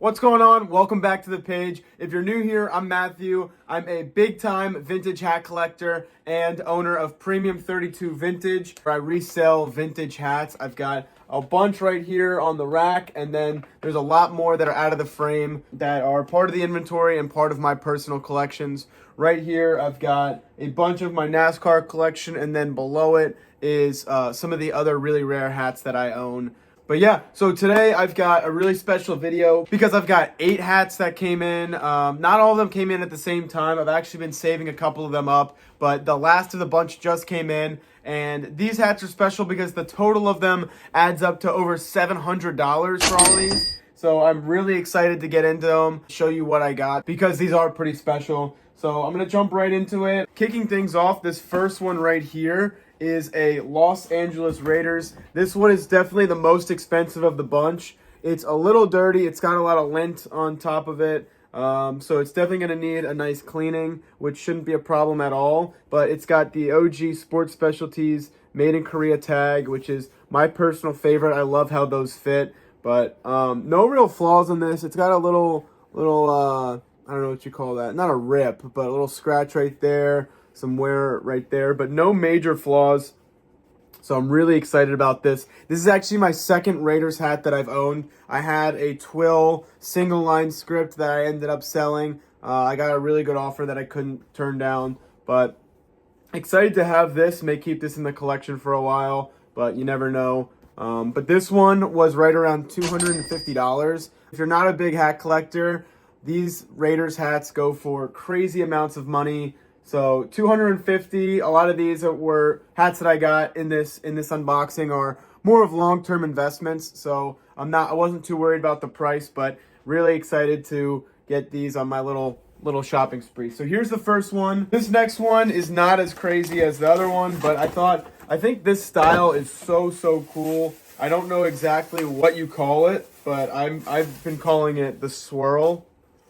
What's going on? Welcome back to the page. If you're new here, I'm Matthew. I'm a big-time vintage hat collector and owner of Premium 32 Vintage, where I resell vintage hats. I've got a bunch right here on the rack, and then there's a lot more that are out of the frame that are part of the inventory and part of my personal collections. Right here, I've got a bunch of my NASCAR collection, and then below it is some of the other really rare hats that I own. But yeah, so today I've got a really special video because I've got 8 hats that came in. Not all of them came in at the same time. I've actually been saving a couple of them up, but the last of the bunch just came in. And these hats are special because the total of them adds up to over $700 for all these. So I'm really excited to get into them, show you what I got, because these are pretty special. So I'm going to jump right into it. Kicking things off, this first one right here is a Los Angeles Raiders. This one is definitely the most expensive of the bunch. It's a little dirty. It's got a lot of lint on top of it. So it's definitely going to need a nice cleaning, which shouldn't be a problem at all. But it's got the OG Sports Specialties Made in Korea tag, which is my personal favorite. I love how those fit. But no real flaws on this. It's got a little I don't know what you call that. Not a rip, but a little scratch right there. Some wear right there, but no major flaws. So I'm really excited about this. This is actually my second Raiders hat that I've owned. I had a Twill single line Scrip that I ended up selling. I got a really good offer that I couldn't turn down, but excited to have this. May keep this in the collection for a while, but you never know. But this one was right around $250. If you're not a big hat collector, these Raiders hats go for crazy amounts of money. So $250. A lot of these were hats that I got in this unboxing are more of long-term investments. So I wasn't too worried about the price, but really excited to get these on my little shopping spree. So here's the first one. This next one is not as crazy as the other one, but I think this style is so cool. I don't know exactly what you call it, but I've been calling it the Swirl.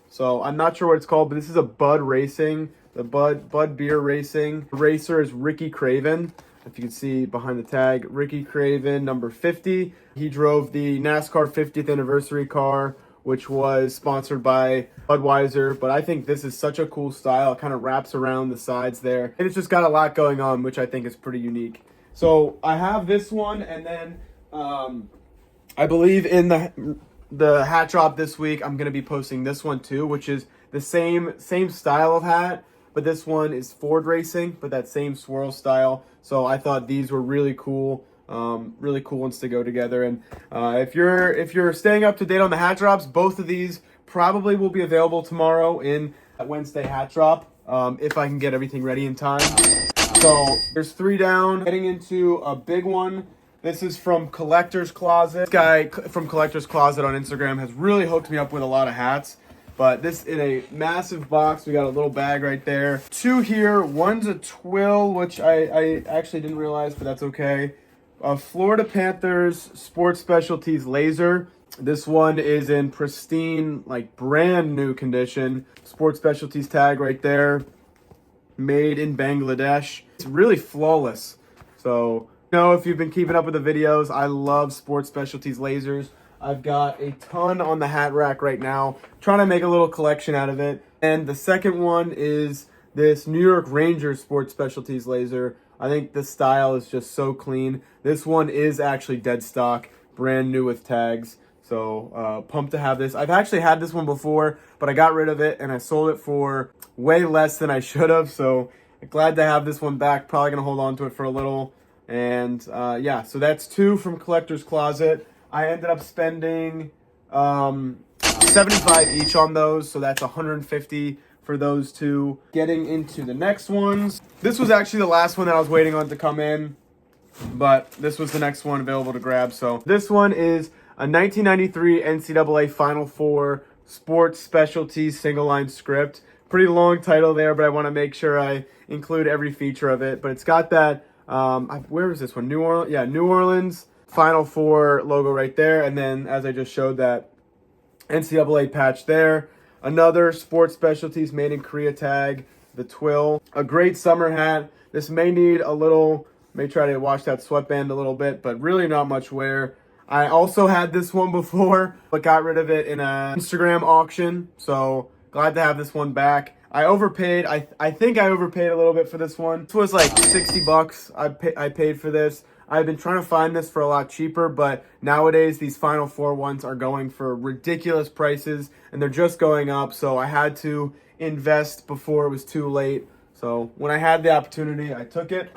So I'm not sure what it's called, but this is a Bud Racing. The Bud Beer Racing. The racer is Ricky Craven. If you can see behind the tag, Ricky Craven, number 50. He drove the NASCAR 50th anniversary car, which was sponsored by Budweiser. But I think this is such a cool style. It kind of wraps around the sides there. And it's just got a lot going on, which I think is pretty unique. So I have this one, and then I believe in the hat drop this week, I'm going to be posting this one too, which is the same style of hat. But this one is Ford Racing, but that same swirl style. So I thought these were really cool ones to go together. And if you're staying up to date on the hat drops, both of these probably will be available tomorrow in that Wednesday hat drop, if I can get everything ready in time. So there's 3 down. Getting into a big one. This is from Collector's Closet. This guy from Collector's Closet on Instagram has really hooked me up with a lot of hats. But this in a massive box. We got a little bag right there. 2 here. One's a Twill, which I actually didn't realize, but that's okay. A Florida Panthers Sports Specialties Laser. This one is in pristine, like brand new condition. Sports Specialties tag right there. Made in Bangladesh. It's really flawless. So, if you've been keeping up with the videos, I love Sports Specialties lasers. I've got a ton on the hat rack right now, trying to make a little collection out of it. And the second one is this New York Rangers Sports Specialties laser. I think the style is just so clean. This one is actually dead stock, brand new with tags. So pumped to have this. I've actually had this one before, but I got rid of it and I sold it for way less than I should have. So glad to have this one back. Probably going to hold on to it for a little. And yeah, so that's 2 from Collector's Closet. I ended up spending $75 each on those, so that's $150 for those 2. Getting into the next ones. This was actually the last one that I was waiting on to come in, but this was the next one available to grab. So this one is a 1993 NCAA Final Four Sports Specialties single line Scrip. Pretty long title there, but I want to make sure I include every feature of it. But it's got that, where is this one? New Orleans? Yeah, New Orleans Final Four logo right there, and then as I just showed, that NCAA patch there. Another Sports Specialties Made in Korea tag, the Twill. A great summer hat. This may need may try to wash that sweatband a little bit, but really not much wear. I also had this one before, but got rid of it in an Instagram auction. So glad to have this one back. I overpaid. I think I overpaid a little bit for this one. This was like 60 bucks I paid for this. I've been trying to find this for a lot cheaper, but nowadays these Final Four ones are going for ridiculous prices and they're just going up. So I had to invest before it was too late. So when I had the opportunity, I took it.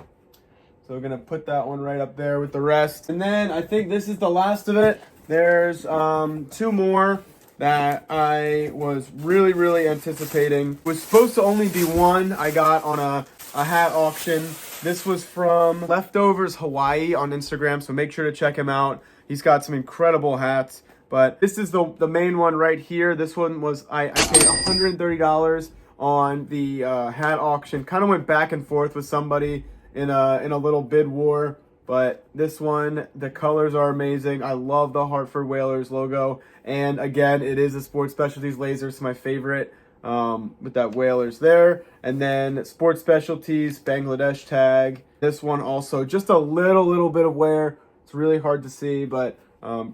So we're gonna put that one right up there with the rest. And then I think this is the last of it. There's 2 more that I was really anticipating. It was supposed to only be one I got on a hat auction. This was from Leftovers Hawaii on Instagram, so make sure to check him out. He's got some incredible hats. But this is the main one right here. This one was, I paid $130 on the hat auction. Kind of went back and forth with somebody in a little bid war. But this one, the colors are amazing. I love the Hartford Whalers logo. And again, it is a Sports Specialties laser. It's my favorite with that Whalers there. And then Sports Specialties, Bangladesh tag. This one also, just a little bit of wear. It's really hard to see, but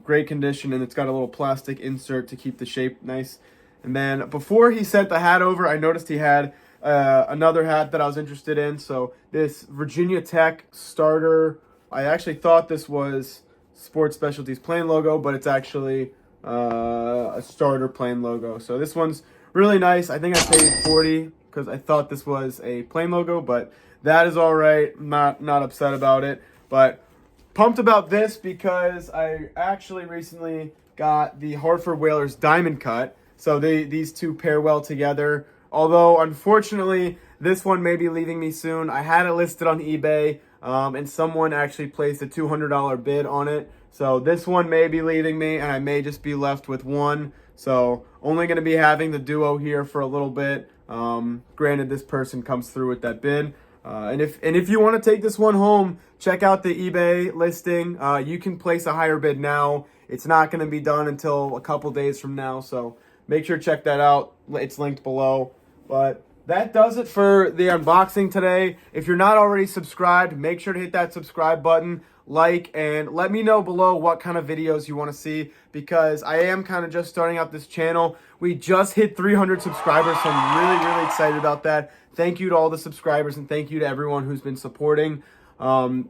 great condition. And it's got a little plastic insert to keep the shape nice. And then before he sent the hat over, I noticed he had another hat that I was interested in. So this Virginia Tech starter, I actually thought this was Sports Specialties plain logo, but it's actually a starter plain logo. So this one's really nice. I think I paid $40 because I thought this was a plain logo, but that is all right. Not upset about it, but pumped about this because I actually recently got the Hartford Whalers Diamond Cut. So these two pair well together. Although, unfortunately, this one may be leaving me soon. I had it listed on eBay, and someone actually placed a $200 bid on it. So this one may be leaving me, and I may just be left with one. So only going to be having the duo here for a little bit. Granted, this person comes through with that bid. And if you want to take this one home, check out the eBay listing. You can place a higher bid now. It's not going to be done until a couple days from now. So make sure to check that out. It's linked below. But that does it for the unboxing today. If you're not already subscribed, make sure to hit that subscribe button, like, and let me know below what kind of videos you want to see, because I am kind of just starting out this channel. We just hit 300 subscribers, so I'm really excited about that. Thank you to all the subscribers, and thank you to everyone who's been supporting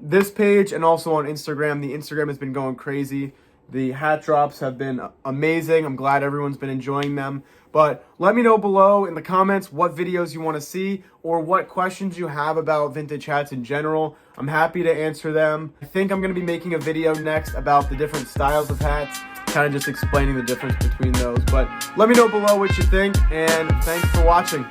this page and also on Instagram. The Instagram has been going crazy. The hat drops have been amazing. I'm glad everyone's been enjoying them. But let me know below in the comments what videos you want to see or what questions you have about vintage hats in general. I'm happy to answer them. I think I'm going to be making a video next about the different styles of hats, kind of just explaining the difference between those. But let me know below what you think, and thanks for watching.